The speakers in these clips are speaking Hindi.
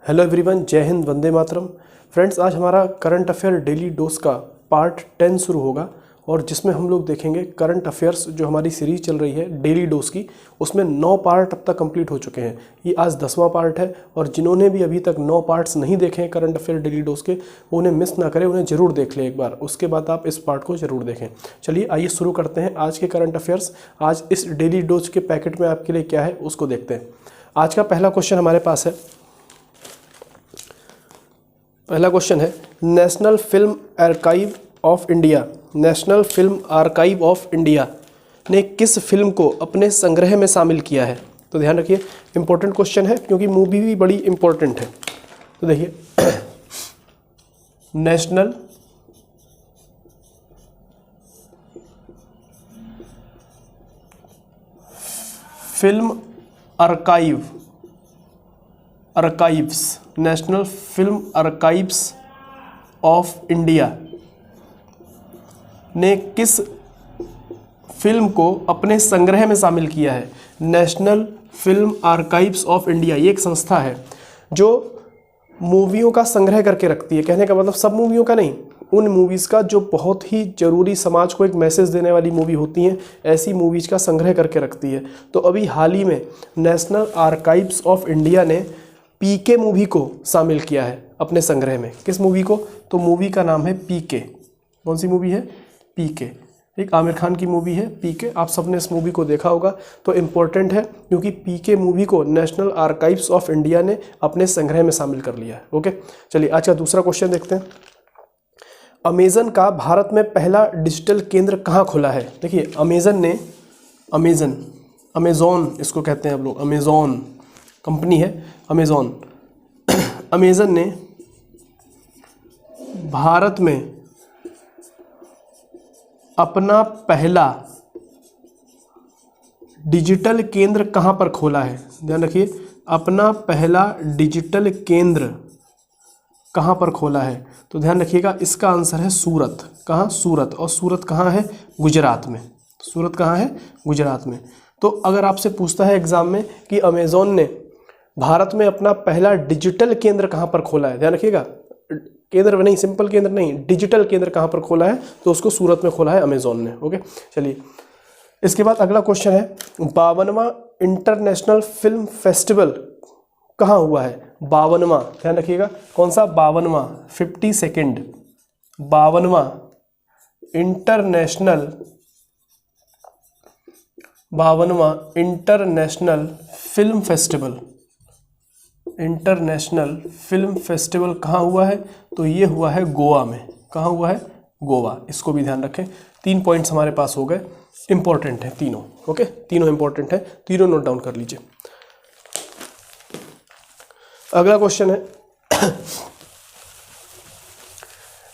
हेलो एवरीवन, जय हिंद, वंदे मातरम। फ्रेंड्स, आज हमारा करंट अफेयर डेली डोज का पार्ट 10 शुरू होगा और जिसमें हम लोग देखेंगे करंट अफेयर्स। जो हमारी सीरीज चल रही है डेली डोज की, उसमें 9 पार्ट अब तक कंप्लीट हो चुके हैं। ये आज 10वां पार्ट है और जिन्होंने भी अभी तक 9 पार्ट्स नहीं देखे हैं करंट अफेयर डेली डोज के, वो उन्हें मिस ना करें, उन्हें ज़रूर देख लें एक बार। उसके बाद आप इस पार्ट को ज़रूर देखें। चलिए आइए शुरू करते हैं आज के करंट अफेयर्स। आज इस डेली डोज के पैकेट में आपके लिए क्या है उसको देखते हैं। आज का पहला क्वेश्चन हमारे पास है। पहला क्वेश्चन है, national film archive of India, national film archive of India ने किस फिल्म को अपने संग्रह में शामिल किया है? तो ध्यान रखिए, इंपॉर्टेंट क्वेश्चन है क्योंकि मूवी भी बड़ी इंपॉर्टेंट है। तो देखिए, national film archives, national film archives of India ने किस फिल्म को अपने संग्रह में शामिल किया है? National film archives of India ये एक संस्था है जो मूवियों का संग्रह करके रखती है। कहने का मतलब सब मूवियों का नहीं, उन मूवीज़ का जो बहुत ही ज़रूरी, समाज को एक मैसेज देने वाली मूवी होती हैं, ऐसी मूवीज़ का संग्रह करके रखती है। तो अभी हाल ही में नेशनल आर्काइव्स ऑफ इंडिया ने पीके मूवी को शामिल किया है अपने संग्रह में। किस मूवी को? तो मूवी का नाम है पीके। कौन सी मूवी है? पीके। एक आमिर खान की मूवी है पीके। आप सबने इस मूवी को देखा होगा, तो इम्पोर्टेंट है क्योंकि पीके मूवी को नेशनल आर्काइव्स ऑफ इंडिया ने अपने संग्रह में शामिल कर लिया है। ओके, चलिए आज का दूसरा क्वेश्चन देखते हैं। अमेजन का भारत में पहला डिजिटल केंद्र कहाँ खुला है? देखिए, अमेजॉन इसको कहते हैं आप लोग, अमेजॉन कंपनी है अमेजॉन। अमेजन ने भारत में अपना पहला डिजिटल केंद्र कहाँ पर खोला है? ध्यान रखिए, अपना पहला डिजिटल केंद्र कहाँ पर खोला है? तो ध्यान रखिएगा, इसका आंसर है सूरत। कहाँ? सूरत। और सूरत कहाँ है? गुजरात में। सूरत कहाँ है? गुजरात में। तो अगर आपसे पूछता है एग्जाम में कि अमेजॉन ने भारत में अपना पहला डिजिटल केंद्र कहाँ पर खोला है, ध्यान रखिएगा, केंद्र नहीं, सिंपल केंद्र नहीं, डिजिटल केंद्र कहाँ पर खोला है, तो उसको सूरत में खोला है अमेजॉन ने। ओके, चलिए इसके बाद अगला क्वेश्चन है, 52वां इंटरनेशनल फिल्म फेस्टिवल कहाँ हुआ है? 52वां, ध्यान रखिएगा, कौन सा? 52वां, 52nd 52वां international film festival, international film festival कहाँ हुआ है? तो ये हुआ है गोवा में। कहाँ हुआ है? गोवा। इसको भी ध्यान रखें। 3 पॉइंट्स हमारे पास हो गए, इंपॉर्टेंट है तीनों। ओके, तीनों इंपॉर्टेंट है, तीनों नोट डाउन कर लीजिए। अगला क्वेश्चन है,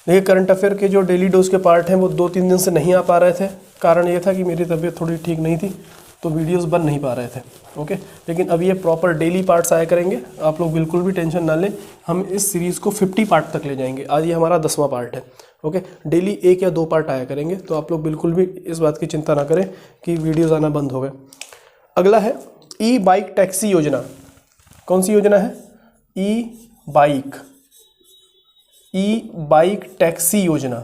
देखिए करंट अफेयर के जो डेली डोज के पार्ट हैं वो 2-3 दिन से नहीं आ पा रहे थे। कारण ये था कि मेरी तबीयत थोड़ी ठीक नहीं थी, तो वीडियोस बन नहीं पा रहे थे। ओके, लेकिन अब ये प्रॉपर डेली पार्ट्स आया करेंगे। आप लोग बिल्कुल भी टेंशन ना लें, हम इस सीरीज़ को 50 पार्ट तक ले जाएंगे। आज ये हमारा 10वां पार्ट है। ओके, डेली 1 या 2 पार्ट आया करेंगे, तो आप लोग बिल्कुल भी इस बात की चिंता ना करें कि वीडियोज़ आना बंद हो गए। अगला है ई बाइक टैक्सी योजना। कौन सी योजना है? ई बाइक टैक्सी योजना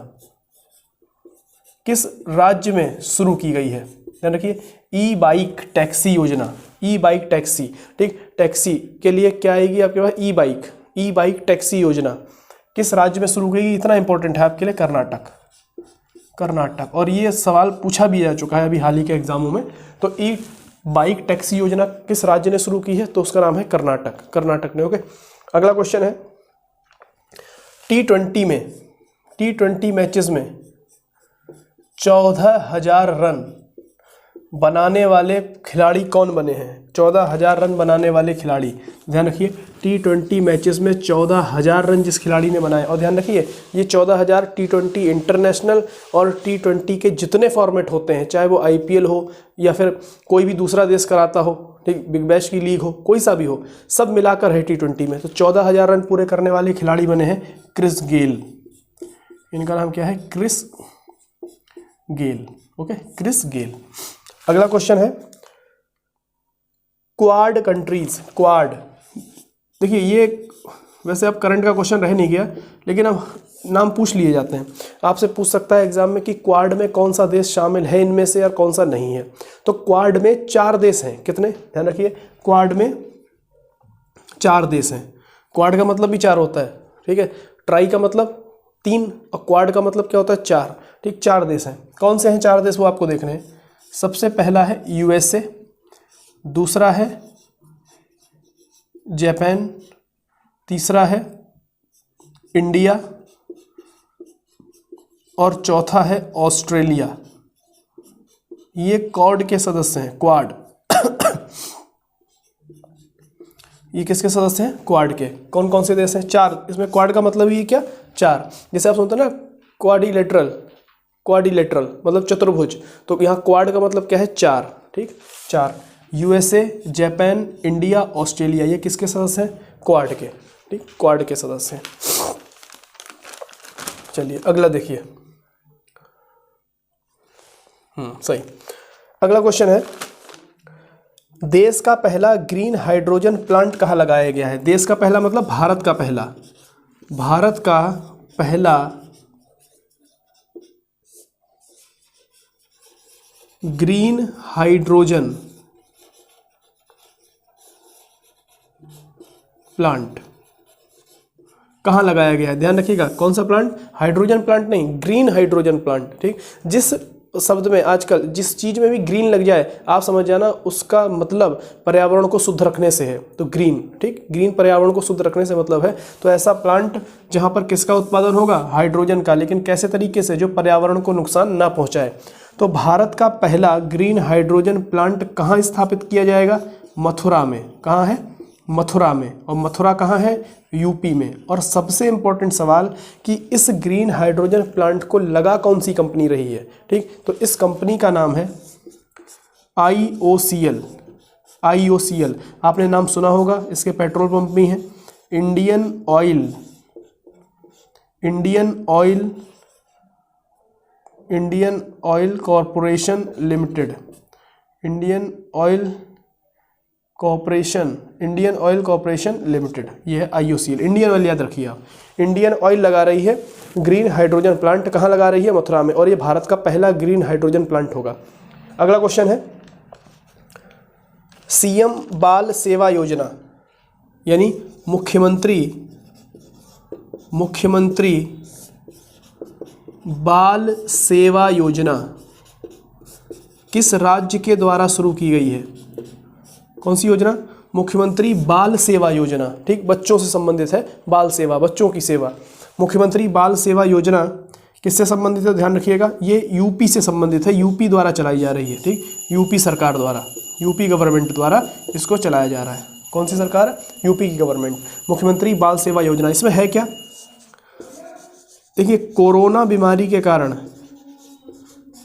किस राज्य में शुरू की गई है? ध्यान रखिए, ई बाइक टैक्सी योजना, ई बाइक टैक्सी, ठीक, टैक्सी के लिए क्या आएगी आपके पास? ई बाइक टैक्सी योजना किस राज्य में शुरू की? इतना इंपॉर्टेंट है आपके लिए, कर्नाटक। और ये सवाल पूछा भी जा चुका है अभी हाल ही के एग्जामों में। तो ई बाइक टैक्सी योजना किस राज्य ने शुरू की है? तो उसका नाम है कर्नाटक ने। ओके, अगला क्वेश्चन है, टी20 मैचेस में 14,000 रन बनाने वाले खिलाड़ी कौन बने हैं? 14,000 रन बनाने वाले खिलाड़ी। ध्यान रखिए, टी20 मैचेस में 14,000 रन जिस खिलाड़ी ने बनाए। और ध्यान रखिए, ये 14,000 टी20 इंटरनेशनल और टी20 के जितने फॉर्मेट होते हैं, चाहे वो IPL हो या फिर कोई भी दूसरा देश कराता हो, ठीक, बिग बैश की लीग हो, कोई सा भी हो, सब मिलाकर है टी20 में। तो 14,000 रन पूरे करने वाले खिलाड़ी बने हैं क्रिस गेल। इनका नाम क्या है? Chris Gayle. Okay, Chris Gayle. अगला क्वेश्चन है, क्वाड कंट्रीज, क्वाड, देखिए ये वैसे अब करंट का क्वेश्चन रह नहीं गया, लेकिन अब नाम पूछ लिए जाते हैं। आपसे पूछ सकता है एग्जाम में कि क्वाड में कौन सा देश शामिल है इनमें से और कौन सा नहीं है। तो क्वाड में 4 देश हैं, कितने, ध्यान रखिए, क्वाड में 4 देश हैं। क्वाड का मतलब भी 4 होता है, ठीक है। ट्राई का मतलब 3 और क्वाड का मतलब क्या होता है 4, ठीक। 4 देश हैं। कौन से हैं 4 देश वो आपको देखने हैं। सबसे पहला है USA, दूसरा है जापान, तीसरा है इंडिया और चौथा है ऑस्ट्रेलिया। ये क्वाड के सदस्य हैं, क्वाड। ये किसके सदस्य हैं, क्वाड के। कौन कौन से देश हैं, 4। इसमें क्वाड का मतलब ही क्या, 4। जैसे आप सुनते हैं ना क्वाड्रिलेटरल, क्वाड्रिलेटरल मतलब चतुर्भुज, तो यहाँ क्वाड का मतलब क्या है 4, ठीक। 4 USA, जापान, इंडिया, ऑस्ट्रेलिया, ये किसके सदस्य हैं, क्वाड के, ठीक, क्वाड के सदस्य हैं। चलिए अगला देखिए। सही। अगला क्वेश्चन है, देश का पहला ग्रीन हाइड्रोजन प्लांट कहाँ लगाया गया है। देश का पहला मतलब भारत का पहला, भारत का पहला ग्रीन हाइड्रोजन प्लांट कहाँ लगाया गया है। ध्यान रखिएगा, कौन सा प्लांट, हाइड्रोजन प्लांट नहीं, ग्रीन हाइड्रोजन प्लांट, ठीक। जिस शब्द में आजकल जिस चीज़ में भी ग्रीन लग जाए आप समझ जाना उसका मतलब पर्यावरण को शुद्ध रखने से है। तो ग्रीन, ठीक, ग्रीन पर्यावरण को शुद्ध रखने से मतलब है। तो ऐसा प्लांट जहाँ पर किसका उत्पादन होगा, हाइड्रोजन का, लेकिन कैसे तरीके से, जो पर्यावरण को नुकसान ना पहुँचाए। तो भारत का पहला ग्रीन हाइड्रोजन प्लांट कहाँ स्थापित किया जाएगा, मथुरा में। कहाँ है, मथुरा में। और मथुरा कहाँ है, यूपी में। और सबसे इम्पोर्टेंट सवाल कि इस ग्रीन हाइड्रोजन प्लांट को लगा कौन सी कंपनी रही है, ठीक। तो इस कंपनी का नाम है IOCL। IOCL आपने नाम सुना होगा, इसके पेट्रोल पंप भी हैं। Indian oil, Indian oil corporation limited, Indian oil corporation limited, ये है IOCL। इंडियन ऑयल याद रखिए आप, इंडियन ऑयल लगा रही है ग्रीन हाइड्रोजन प्लांट। कहाँ लगा रही है, मथुरा में। और ये भारत का पहला ग्रीन हाइड्रोजन प्लांट होगा। अगला क्वेश्चन है, CM बाल सेवा योजना, यानी मुख्यमंत्री बाल सेवा योजना किस राज्य के द्वारा शुरू की गई है। कौन सी योजना, मुख्यमंत्री बाल सेवा योजना, ठीक, बच्चों से संबंधित है, बाल सेवा, बच्चों की सेवा। मुख्यमंत्री बाल सेवा योजना किससे संबंधित है, ध्यान रखिएगा, ये यूपी से संबंधित है, यूपी द्वारा चलाई जा रही है, ठीक, यूपी सरकार द्वारा, यूपी गवर्नमेंट द्वारा इसको चलाया जा रहा है। कौन सी सरकार, यूपी की गवर्नमेंट। मुख्यमंत्री बाल सेवा योजना, इसमें है क्या, देखिए, कोरोना बीमारी के कारण,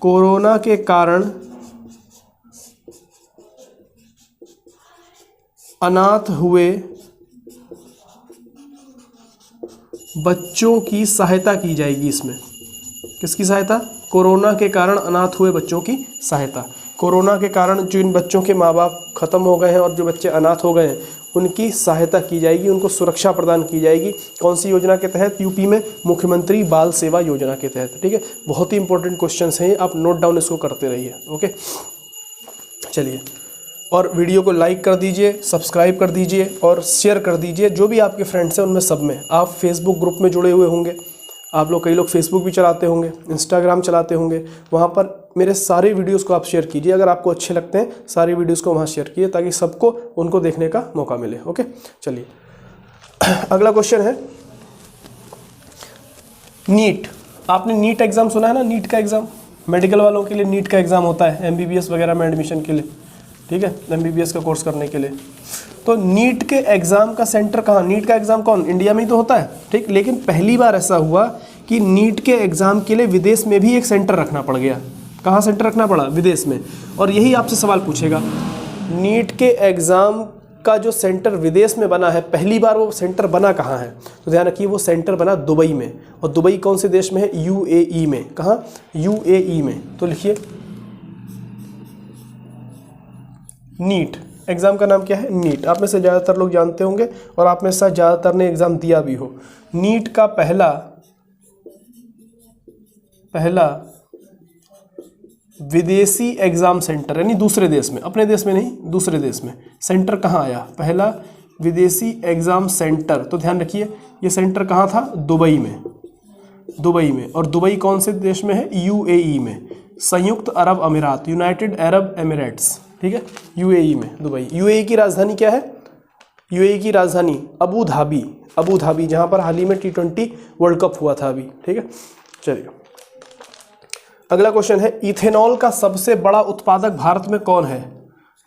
कोरोना के कारण अनाथ हुए बच्चों की सहायता की जाएगी। इसमें किसकी सहायता, कोरोना के कारण अनाथ हुए बच्चों की सहायता। कोरोना के कारण जिन बच्चों के माँ बाप खत्म हो गए हैं और जो बच्चे अनाथ हो गए हैं उनकी सहायता की जाएगी, उनको सुरक्षा प्रदान की जाएगी। कौन सी योजना के तहत, यूपी में मुख्यमंत्री बाल सेवा योजना के तहत, ठीक है। बहुत ही इंपॉर्टेंट क्वेश्चंस हैं, आप नोट डाउन इसको करते रहिए, ओके। चलिए, और वीडियो को लाइक कर दीजिए, सब्सक्राइब कर दीजिए और शेयर कर दीजिए। जो भी आपके फ्रेंड्स हैं उनमें सब में, आप फेसबुक ग्रुप में जुड़े हुए होंगे, आप लोग, कई लोग फेसबुक भी चलाते होंगे, इंस्टाग्राम चलाते होंगे, वहाँ पर मेरे सारे वीडियोस को आप शेयर कीजिए। अगर आपको अच्छे लगते हैं सारी वीडियोस को वहाँ शेयर कीजिए ताकि सबको उनको देखने का मौका मिले, ओके। चलिए अगला क्वेश्चन है, नीट। आपने नीट एग्ज़ाम सुना है ना, नीट का एग्ज़ाम, मेडिकल वालों के लिए नीट का एग्ज़ाम होता है, MBBS वगैरह में एडमिशन के लिए, ठीक है, MBBS का कोर्स करने के लिए। तो नीट के एग्ज़ाम का सेंटर कहाँ, नीट का एग्ज़ाम कौन, इंडिया में ही तो होता है, ठीक। लेकिन पहली बार ऐसा हुआ कि नीट के एग्ज़ाम के लिए विदेश में भी एक सेंटर रखना पड़ गया। कहाँ सेंटर रखना पड़ा, विदेश में। और यही आपसे सवाल पूछेगा, नीट के एग्ज़ाम का जो सेंटर विदेश में बना है, पहली बार वो सेंटर बना कहाँ है। तो ध्यान रखिए, वो सेंटर बना दुबई में। और दुबई कौन से देश में है, UAE में। कहाँ, UAE में। तो लिखिए, नीट एग्ज़ाम का नाम क्या है? नीट। आप में से ज़्यादातर लोग जानते होंगे और आप में से ज़्यादातर ने एग्ज़ाम दिया भी हो। नीट का पहला विदेशी एग्ज़ाम सेंटर, यानी दूसरे देश में, अपने देश में नहीं, दूसरे देश में सेंटर कहाँ आया? पहला विदेशी एग्ज़ाम सेंटर। तो ध्यान रखिए ये सेंटर कहाँ था? दुबई में। दुबई में। और दुबई कौन से देश में है? यूएई में, संयुक्त अरब अमीरात, यूनाइटेड अरब एमिरेट्स। ठीक है, यूएई में दुबई। यूएई की राजधानी क्या है? यूएई की राजधानी अबू धाबी। अबू धाबी, जहाँ पर हाल ही में T20 वर्ल्ड कप हुआ था अभी। ठीक है, चलिए अगला क्वेश्चन है, इथेनॉल का सबसे बड़ा उत्पादक भारत में कौन है?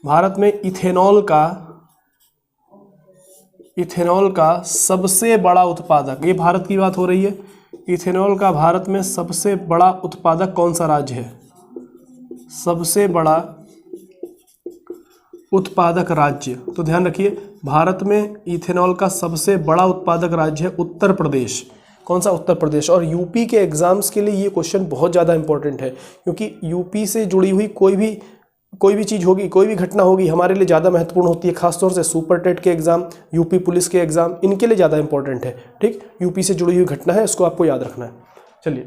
भारत में इथेनॉल का सबसे बड़ा उत्पादक, ये भारत की बात हो रही है। इथेनॉल का भारत में सबसे बड़ा उत्पादक कौन सा राज्य है? सबसे बड़ा उत्पादक राज्य, तो ध्यान रखिए भारत में इथेनॉल का सबसे बड़ा उत्पादक राज्य है उत्तर प्रदेश। कौन सा? उत्तर प्रदेश। और यूपी के एग्ज़ाम्स के लिए ये क्वेश्चन बहुत ज़्यादा इंपॉर्टेंट है, क्योंकि यूपी से जुड़ी हुई कोई भी चीज़ होगी, कोई भी घटना होगी, हमारे लिए ज़्यादा महत्वपूर्ण होती है। खासतौर से सुपर टेट के एग्ज़ाम, यूपी पुलिस के एग्ज़ाम, इनके लिए ज़्यादा इंपॉर्टेंट है। ठीक, यूपी से जुड़ी हुई घटना है, इसको आपको याद रखना है। चलिए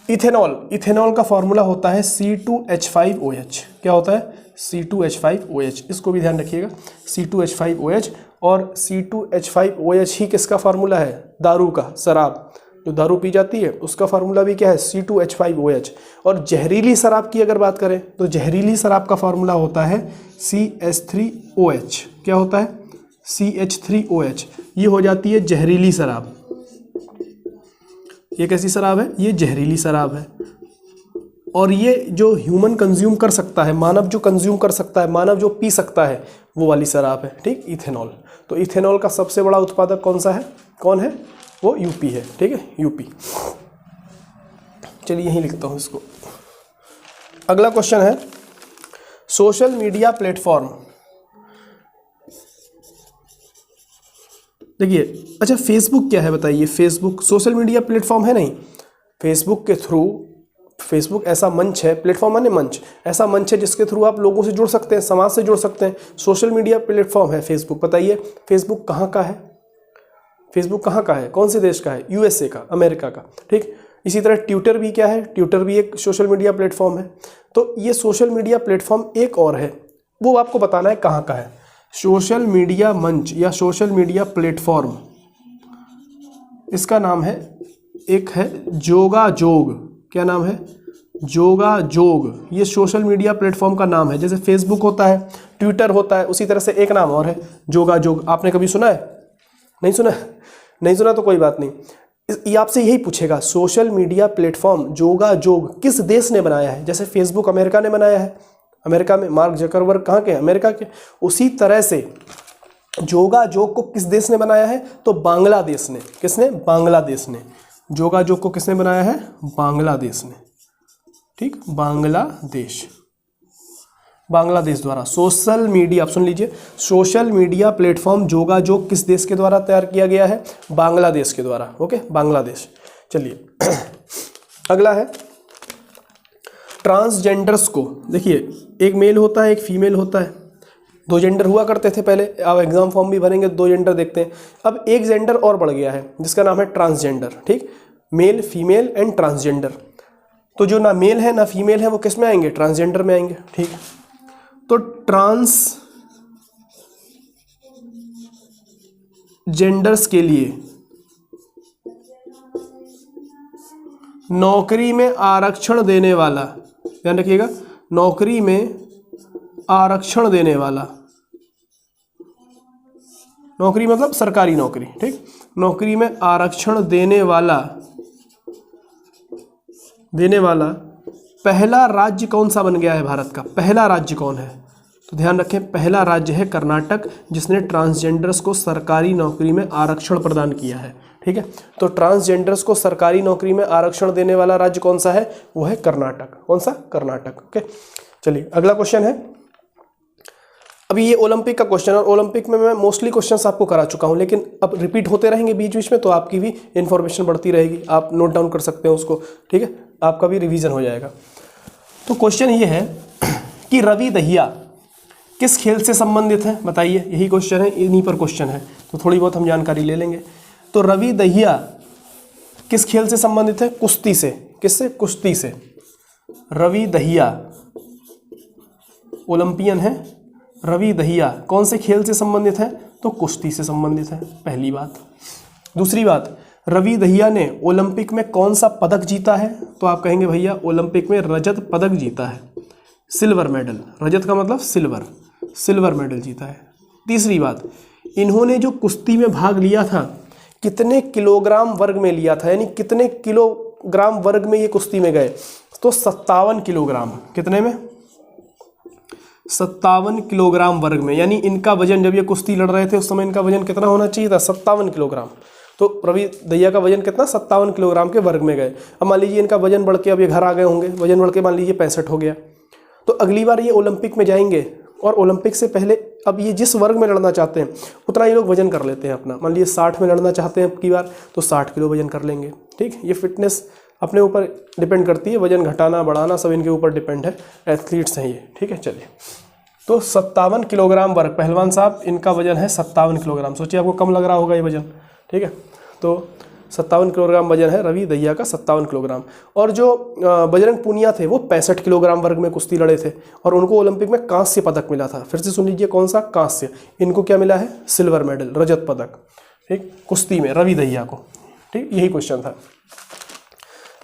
इथेनॉल का फॉर्मूला होता है C2H5OH। क्या होता है? C2H5OH। इसको भी ध्यान रखिएगा, C2H5OH। और C2H5OH ही किसका फार्मूला है? दारू का, शराब, जो दारू पी जाती है उसका फार्मूला भी क्या है? C2H5OH। और जहरीली शराब की अगर बात करें तो जहरीली शराब का फार्मूला होता है CH3OH। क्या होता है? CH3OH। ये हो जाती है जहरीली शराब। ये कैसी शराब है? ये जहरीली शराब है। और ये जो ह्यूमन कंज्यूम कर सकता है, मानव जो कंज्यूम कर सकता है, मानव जो पी सकता है, वो वाली शराब है। ठीक, इथेनॉल। तो इथेनॉल का सबसे बड़ा उत्पादक कौन सा है? कौन है? वो यूपी है। ठीक है, यूपी। चलिए यहीं लिखता हूँ इसको। अगला क्वेश्चन है, सोशल मीडिया प्लेटफॉर्म। देखिए, अच्छा फेसबुक क्या है बताइए? फेसबुक सोशल मीडिया प्लेटफॉर्म है नहीं। फेसबुक के थ्रू, फेसबुक ऐसा मंच है, प्लेटफॉर्म माने मंच, ऐसा मंच है जिसके थ्रू आप लोगों से जुड़ सकते हैं, समाज से जुड़ सकते हैं। सोशल मीडिया प्लेटफॉर्म है फेसबुक। बताइए फेसबुक कहाँ का है? फेसबुक कहाँ का है? कौन से देश का है? यूएसए का, अमेरिका का। ठीक, इसी तरह ट्विटर भी क्या है? ट्विटर भी एक सोशल मीडिया प्लेटफॉर्म है। तो ये सोशल मीडिया प्लेटफॉर्म एक और है, वो आपको बताना है कहाँ का है। सोशल मीडिया मंच या सोशल मीडिया प्लेटफॉर्म, इसका नाम है, एक है जोगाजोग। क्या नाम है? जोगाजोग। ये सोशल मीडिया प्लेटफॉर्म का नाम है। जैसे फेसबुक होता है, ट्विटर होता है, उसी तरह से एक नाम और है, जोगाजोग। आपने कभी सुना है? नहीं सुना? नहीं सुना तो कोई बात नहीं, ये आपसे यही पूछेगा, सोशल मीडिया प्लेटफॉर्म जोगाजोग किस देश ने बनाया है? जैसे फेसबुक अमेरिका ने बनाया है, अमेरिका में मार्क जकरबर्ग कहाँ के? अमेरिका के। उसी तरह से जोगाजोग को किस देश ने बनाया है? तो बांग्लादेश ने। किसने? बांग्लादेश ने। जोगाजोग को किसने बनाया है? बांग्लादेश ने। ठीक, बांग्लादेश, बांग्लादेश द्वारा सोशल मीडिया, आप सुन लीजिए, सोशल मीडिया प्लेटफॉर्म जोगाजोग किस देश के द्वारा तैयार किया गया है? बांग्लादेश के द्वारा। ओके, बांग्लादेश। चलिए अगला है ट्रांसजेंडर्स को। देखिए, एक मेल होता है, एक फीमेल होता है। दो जेंडर हुआ करते थे पहले, अब एग्जाम फॉर्म भी भरेंगे दो जेंडर देखते हैं। अब एक जेंडर और बढ़ गया है जिसका नाम है ट्रांसजेंडर। ठीक, मेल, फीमेल एंड ट्रांसजेंडर। तो जो ना मेल है ना फीमेल है वो किस में आएंगे? ट्रांसजेंडर में आएंगे। ठीक, तो ट्रांसजेंडर्स के लिए नौकरी में आरक्षण देने वाला, ध्यान रखिएगा, नौकरी में आरक्षण देने वाला, नौकरी मतलब सरकारी नौकरी। ठीक, नौकरी में आरक्षण देने वाला पहला राज्य कौन सा बन गया है भारत का? पहला राज्य कौन है? तो ध्यान रखें, पहला राज्य है कर्नाटक, जिसने ट्रांसजेंडर्स को सरकारी नौकरी में आरक्षण प्रदान किया है। ठीक है, तो ट्रांसजेंडर्स को सरकारी नौकरी में आरक्षण देने वाला राज्य कौन सा है? वो है कर्नाटक। कौन सा? कर्नाटक। ओके, चलिए अगला क्वेश्चन है, अभी ये ओलंपिक का क्वेश्चन है और ओलंपिक में मैं मोस्टली क्वेश्चंस आपको करा चुका हूँ, लेकिन अब रिपीट होते रहेंगे बीच बीच में, तो आपकी भी इन्फॉर्मेशन बढ़ती रहेगी। आप नोट डाउन कर सकते हैं उसको। ठीक है, आपका भी रिवीजन हो जाएगा। तो क्वेश्चन ये है कि रवि दहिया किस खेल से संबंधित है बताइए, यही क्वेश्चन है, इन्हीं पर क्वेश्चन है, तो थोड़ी बहुत हम जानकारी ले लेंगे। तो रवि दहिया किस खेल से संबंधित है? कुश्ती से। किससे? कुश्ती से। रवि दहिया ओलंपियन है। रवि दहिया कौन से खेल से संबंधित है? तो कुश्ती से संबंधित है, पहली बात। दूसरी बात, रवि दहिया ने ओलंपिक में कौन सा पदक जीता है? तो आप कहेंगे भैया ओलंपिक में रजत पदक जीता है, सिल्वर मेडल। रजत का मतलब सिल्वर, सिल्वर मेडल जीता है। तीसरी बात, इन्होंने जो कुश्ती में भाग लिया था कितने किलोग्राम वर्ग में लिया था, यानी कितने किलोग्राम वर्ग में ये कुश्ती में गए? तो 57 किलोग्राम। कितने में? 57 किलोग्राम वर्ग में। यानी इनका वजन, जब ये कुश्ती लड़ रहे थे उस समय इनका वजन कितना होना चाहिए था? 57 किलोग्राम। तो रवि दहिया का वजन कितना? 57 किलोग्राम के वर्ग में गए। अब मान लीजिए इनका वजन बढ़ के, अब ये घर आ गए होंगे, वजन बढ़ के मान लीजिए 65 हो गया, तो अगली बार ये ओलंपिक में जाएंगे और ओलंपिक से पहले अब ये जिस वर्ग में लड़ना चाहते हैं उतना ये लोग वजन कर लेते हैं अपना। मान लीजिए 60 में लड़ना चाहते हैं अब की बार, तो 60 किलो वजन कर लेंगे। ठीक, ये फिटनेस अपने ऊपर डिपेंड करती है, वजन घटाना बढ़ाना सब इनके ऊपर डिपेंड है, एथलीट्स हैं ये। ठीक है, चलिए। तो 57 किलोग्राम वर्ग, पहलवान साहब इनका वजन है 57 किलोग्राम। सोचिए आपको कम लग रहा होगा ये वजन। ठीक है, तो 57 किलोग्राम वजन है रवि दहिया का, 57 किलोग्राम। और जो बजरंग पूनिया थे वो 65 किलोग्राम वर्ग में कुश्ती लड़े थे और उनको ओलंपिक में कांस्य पदक मिला था। फिर से सुन लीजिए, कौन सा? कांस्य। इनको क्या मिला है? सिल्वर मेडल, रजत पदक। ठीक, कुश्ती में रवि दहिया को। ठीक, यही क्वेश्चन था।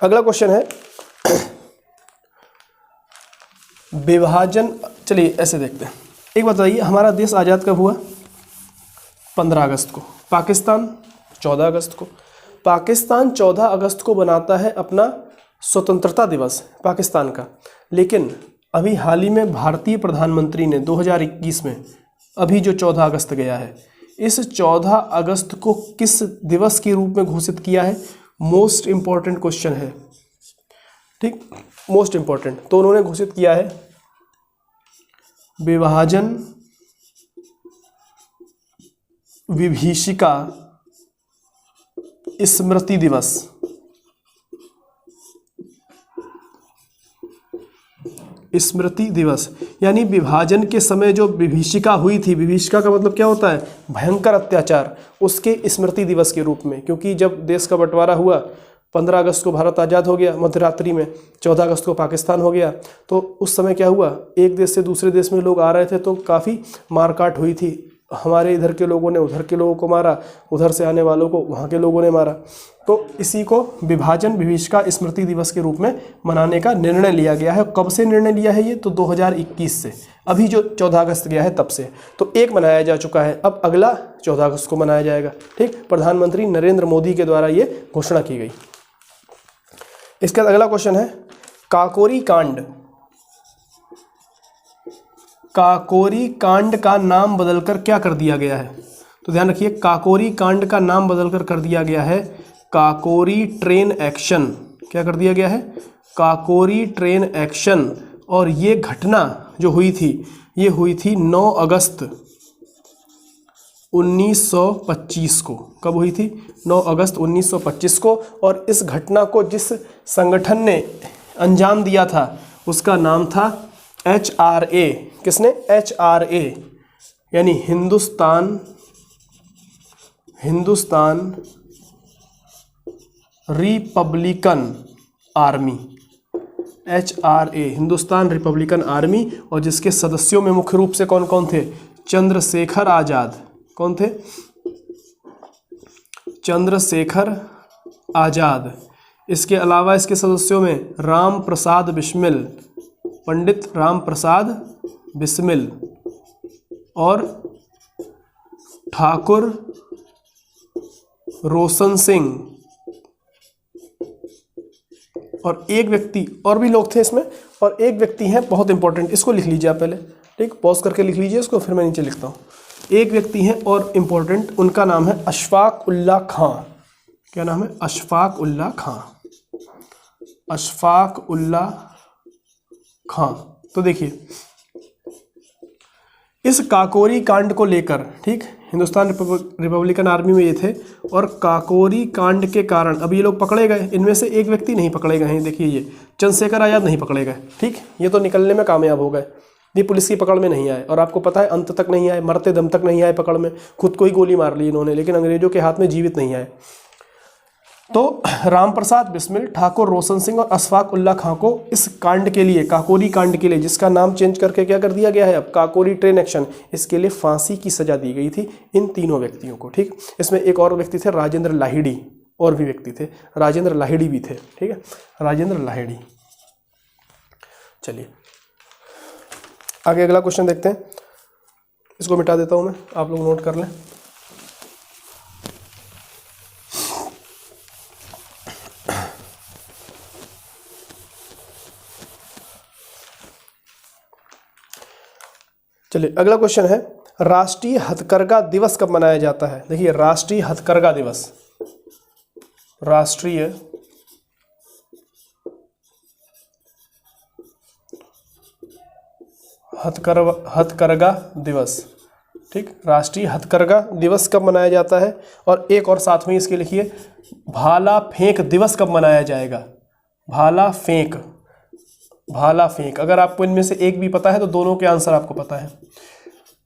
अगला क्वेश्चन है विभाजन। चलिए ऐसे देखते हैं, एक बताइए, हमारा देश आज़ाद कब हुआ? 15 अगस्त को। पाकिस्तान 14 अगस्त को। पाकिस्तान 14 अगस्त को बनाता है अपना स्वतंत्रता दिवस पाकिस्तान का, लेकिन अभी हाल ही में भारतीय प्रधानमंत्री ने 2021 में अभी जो 14 अगस्त गया है, इस 14 अगस्त को किस दिवस के रूप में घोषित किया है? मोस्ट इम्पॉर्टेंट क्वेश्चन है। ठीक, मोस्ट इम्पॉर्टेंट। तो उन्होंने घोषित किया है विभाजन विभीषिका स्मृति दिवस। स्मृति दिवस यानी विभाजन के समय जो विभीषिका हुई थी, विभीषिका का मतलब क्या होता है? भयंकर अत्याचार, उसके स्मृति दिवस के रूप में। क्योंकि जब देश का बंटवारा हुआ, 15 अगस्त को भारत आज़ाद हो गया मध्यरात्रि में, 14 अगस्त को पाकिस्तान हो गया, तो उस समय क्या हुआ, एक देश से दूसरे देश में लोग आ रहे थे तो काफ़ी मारकाट हुई थी। हमारे इधर के लोगों ने उधर के लोगों को मारा, उधर से आने वालों को वहाँ के लोगों ने मारा। तो इसी को विभाजन विभीषिका स्मृति दिवस के रूप में मनाने का निर्णय लिया गया है। कब से निर्णय लिया है ये? तो 2021 से, अभी जो 14 अगस्त गया है तब से। तो एक मनाया जा चुका है, अब अगला 14 अगस्त को मनाया जाएगा। ठीक, प्रधानमंत्री नरेंद्र मोदी के द्वारा ये घोषणा की गई। इसका अगला क्वेश्चन है काकोरी कांड। काकोरी कांड का नाम बदलकर क्या कर दिया गया है? तो ध्यान रखिए, काकोरी कांड का नाम बदलकर कर दिया गया है काकोरी ट्रेन एक्शन। क्या कर दिया गया है? Kakori train action. और ये घटना जो हुई थी, ये हुई थी 9 अगस्त 1925 को। कब हुई थी? 9 अगस्त 1925 को। और इस घटना को जिस संगठन ने अंजाम दिया था उसका नाम था HRA। किसने? HRA यानी Hindustan Republican army. HRA Hindustan Republican army. और जिसके सदस्यों में मुख्य रूप से कौन कौन थे? चंद्रशेखर आज़ाद। कौन थे? चंद्रशेखर आज़ाद। इसके अलावा इसके सदस्यों में राम प्रसाद बिस्मिल, पंडित राम प्रसाद बिस्मिल और ठाकुर रोशन सिंह और एक व्यक्ति और भी लोग थे इसमें। और एक व्यक्ति हैं बहुत इंपॉर्टेंट, इसको लिख लीजिए आप पहले। ठीक, पॉज करके लिख लीजिए इसको, फिर मैं नीचे लिखता हूँ। एक व्यक्ति हैं और इम्पोर्टेंट, उनका नाम है अशफाक उल्ला खां। क्या नाम है? अशफाक उल्ला खां। अशफाक उल्ला खां। तो देखिए, इस काकोरी कांड को लेकर, ठीक, हिंदुस्तान रिपब्लिकन आर्मी में ये थे और काकोरी कांड के कारण अब ये लोग पकड़े गए। इनमें से एक व्यक्ति नहीं पकड़े गए हैं। देखिए, ये चंद्रशेखर आज़ाद नहीं पकड़े गए। ठीक, ये तो निकलने में कामयाब हो गए। ये पुलिस की पकड़ में नहीं आए, और आपको पता है अंत तक नहीं आए, मरते दम तक नहीं आए पकड़ में, खुद को ही गोली मार ली इन्होंने, लेकिन अंग्रेजों के हाथ में जीवित नहीं आए। तो रामप्रसाद बिस्मिल, ठाकुर रोशन सिंह और अशफाक उल्लाह खां को इस कांड के लिए, काकोरी कांड के लिए, जिसका नाम चेंज करके क्या कर दिया गया है अब, काकोरी ट्रेन एक्शन, इसके लिए फांसी की सजा दी गई थी इन तीनों व्यक्तियों को। ठीक, इसमें एक और व्यक्ति थे राजेंद्र लाहिड़ी, और भी व्यक्ति थे, राजेंद्र लाहिड़ी भी थे। ठीक है, राजेंद्र लाहिड़ी। चलिए आगे अगला क्वेश्चन देखते हैं, इसको मिटा देता हूं मैं, आप लोग नोट कर लें। चलिए अगला क्वेश्चन है, राष्ट्रीय हथकरघा दिवस कब मनाया जाता है? देखिए राष्ट्रीय हथकरघा दिवस, राष्ट्रीय हथकरघा दिवस, ठीक, राष्ट्रीय हथकरघा दिवस कब मनाया जाता है? और एक और साथ में इसके लिखिए, भाला फेंक दिवस कब मनाया जाएगा? भाला फेंक, भाला फेंक। अगर आपको इनमें से एक भी पता है तो दोनों के आंसर आपको पता है।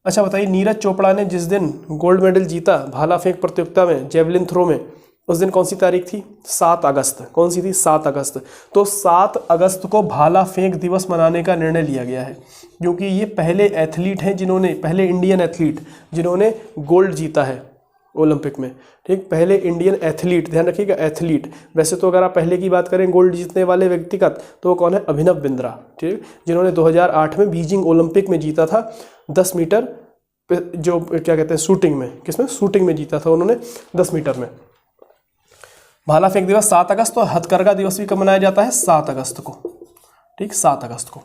अच्छा बताइए, नीरज चोपड़ा ने जिस दिन गोल्ड मेडल जीता भाला फेंक प्रतियोगिता में, जेवलिन थ्रो में, उस दिन कौन सी तारीख थी? 7 अगस्त। कौन सी थी? 7 अगस्त। तो 7 अगस्त को भाला फेंक दिवस मनाने का निर्णय लिया गया है, क्योंकि ये पहले एथलीट हैं जिन्होंने, पहले इंडियन एथलीट जिन्होंने गोल्ड जीता है ओलंपिक में। ठीक, पहले इंडियन एथलीट, ध्यान रखिएगा एथलीट। वैसे तो अगर आप पहले की बात करें गोल्ड जीतने वाले व्यक्तिगत, तो वो कौन है? अभिनव बिंद्रा, ठीक, जिन्होंने 2008 में बीजिंग ओलंपिक में जीता था 10 मीटर, जो क्या कहते हैं शूटिंग में, किसमें? शूटिंग में जीता था उन्होंने 10 मीटर में। भाला फेंक दिवस 7 अगस्त, तो हथकरघा दिवस भी कब मनाया जाता है? 7 अगस्त को। ठीक, 7 अगस्त को।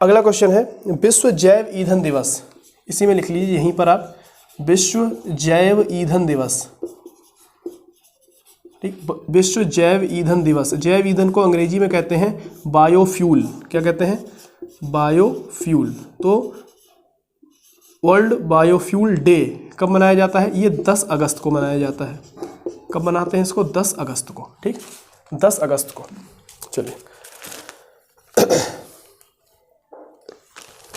अगला क्वेश्चन है, विश्व जैव ईंधन दिवस, इसी में लिख लीजिए यहीं पर आप, विश्व जैव ईंधन दिवस। ठीक, विश्व जैव ईंधन दिवस। जैव ईंधन को अंग्रेजी में कहते हैं बायोफ्यूल। क्या कहते हैं? बायोफ्यूल। तो वर्ल्ड बायोफ्यूल डे कब मनाया जाता है? ये 10 अगस्त को मनाया जाता है। कब मनाते हैं इसको? 10 अगस्त को। ठीक, 10 अगस्त को। चलिए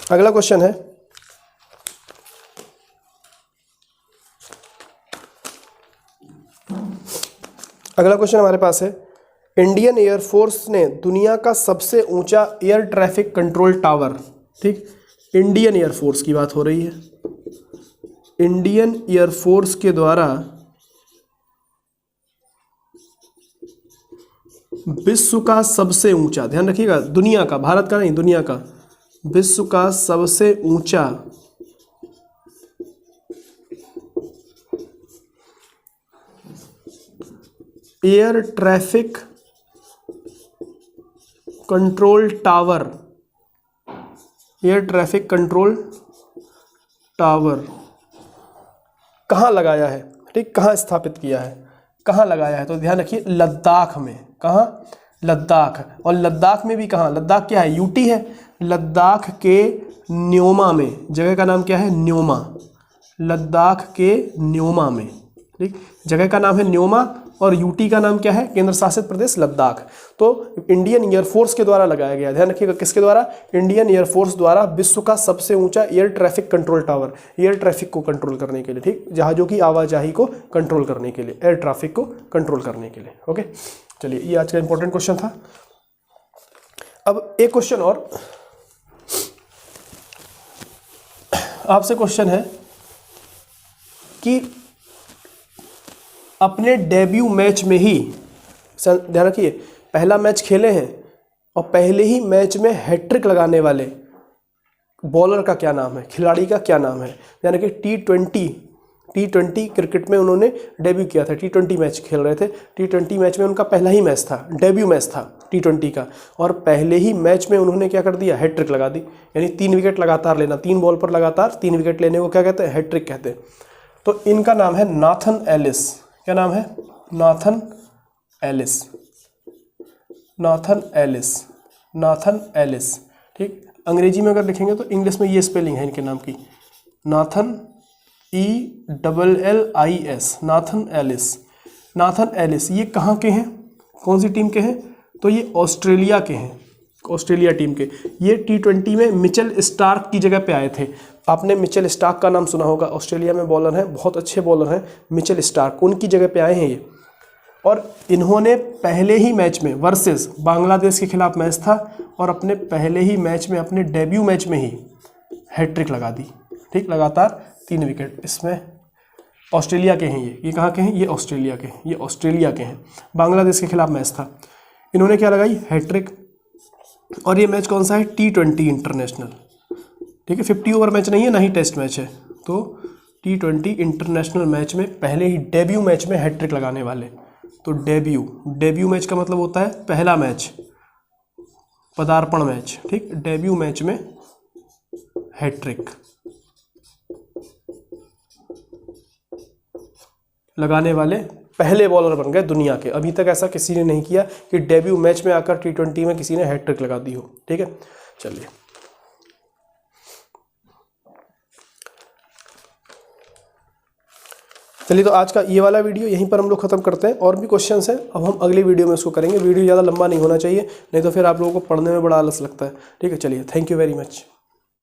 अगला क्वेश्चन है, अगला क्वेश्चन हमारे पास है, इंडियन एयरफोर्स ने दुनिया का सबसे ऊंचा एयर ट्रैफिक कंट्रोल टावर, ठीक, इंडियन एयरफोर्स की बात हो रही है, इंडियन एयरफोर्स के द्वारा विश्व का सबसे ऊंचा, ध्यान रखिएगा दुनिया का, भारत का नहीं, दुनिया का, विश्व का सबसे ऊंचा air traffic control tower, air traffic control tower कहाँ लगाया है? ठीक, कहाँ स्थापित किया है, कहाँ लगाया है? तो ध्यान रखिए लद्दाख में। कहाँ? लद्दाख। और लद्दाख में भी कहाँ? लद्दाख क्या है? यूटी है। लद्दाख के न्योमा में, जगह का नाम क्या है? न्योमा। लद्दाख के न्योमा में, ठीक, जगह का नाम है न्योमा, और यूटी का नाम क्या है? केंद्र शासित प्रदेश लद्दाख। तो इंडियन एयरफोर्स के द्वारा लगाया गया, ध्यान रखिएगा किसके द्वारा? इंडियन एयरफोर्स द्वारा विश्व का सबसे ऊंचा air traffic control tower, air traffic को कंट्रोल करने के लिए, ठीक, जहाजों की आवाजाही को कंट्रोल करने के लिए, एयर ट्रैफिक को कंट्रोल करने के लिए। ओके, चलिए ये आज का इंपॉर्टेंट क्वेश्चन था। अब एक क्वेश्चन और आपसे क्वेश्चन है कि अपने डेब्यू मैच में ही, ध्यान रखिए, पहला मैच खेले हैं और पहले ही मैच में हैट्रिक लगाने वाले बॉलर का क्या नाम है, खिलाड़ी का क्या नाम है? ध्यान रखिए टी20 क्रिकेट में उन्होंने डेब्यू किया था, टी20 मैच खेल रहे थे, टी20 मैच में उनका पहला ही मैच था, डेब्यू मैच था टी20 का, और पहले ही मैच में उन्होंने क्या कर दिया? हैट्रिक लगा दी। यानी 3 विकेट लगातार लेना, 3 बॉल पर लगातार 3 विकेट लेने को क्या कहते हैं? हैट्रिक कहते हैं। तो इनका नाम है नाथन एलिस। क्या नाम है? Nathan Ellis. Nathan Ellis, Nathan Ellis, ठीक। अंग्रेजी में अगर लिखेंगे तो इंग्लिश में ये स्पेलिंग है इनके नाम की, Nathan ELLIS, Nathan Ellis. Nathan Ellis ये कहाँ के हैं? कौन सी टीम के हैं? तो ये ऑस्ट्रेलिया के हैं। ऑस्ट्रेलिया टीम के। ये T20 में मिचेल स्टार्क की जगह पे आए थे। आपने मिचेल स्टार्क का नाम सुना होगा, ऑस्ट्रेलिया में बॉलर हैं, बहुत अच्छे बॉलर हैं मिचेल स्टार्क, उनकी जगह पे आए हैं ये। और इन्होंने पहले ही मैच में वर्सेस बांग्लादेश के खिलाफ मैच था और अपने पहले ही मैच में, अपने डेब्यू मैच में ही हैट्रिक लगा दी। ठीक, लगातार 3 विकेट। इसमें ऑस्ट्रेलिया के हैं ये कहाँ के हैं? ये ऑस्ट्रेलिया के हैं, ये ऑस्ट्रेलिया के हैं। बांग्लादेश के खिलाफ मैच था, इन्होंने क्या लगाई? हैट्रिक। और ये मैच कौन सा है? T20 international. ठीक है, 50 ओवर मैच नहीं है, ना ही टेस्ट मैच है। तो T20 इंटरनेशनल मैच में पहले ही डेब्यू मैच में हैट्रिक लगाने वाले। तो डेब्यू मैच का मतलब होता है पहला मैच, पदार्पण मैच। ठीक, डेब्यू मैच में हैट्रिक लगाने वाले पहले बॉलर बन गए दुनिया के। अभी तक ऐसा किसी ने नहीं किया कि डेब्यू मैच में आकर T20 में किसी ने हैट्रिक लगा दी हो। ठीक है, चलिए तो आज का ये वाला वीडियो यहीं पर हम लोग खत्म करते हैं। और भी क्वेश्चंस हैं, अब हम अगली वीडियो में इसको करेंगे। वीडियो ज़्यादा लंबा नहीं होना चाहिए, नहीं तो फिर आप लोगों को पढ़ने में बड़ा आलस लगता है। ठीक है, चलिए, थैंक यू वेरी मच।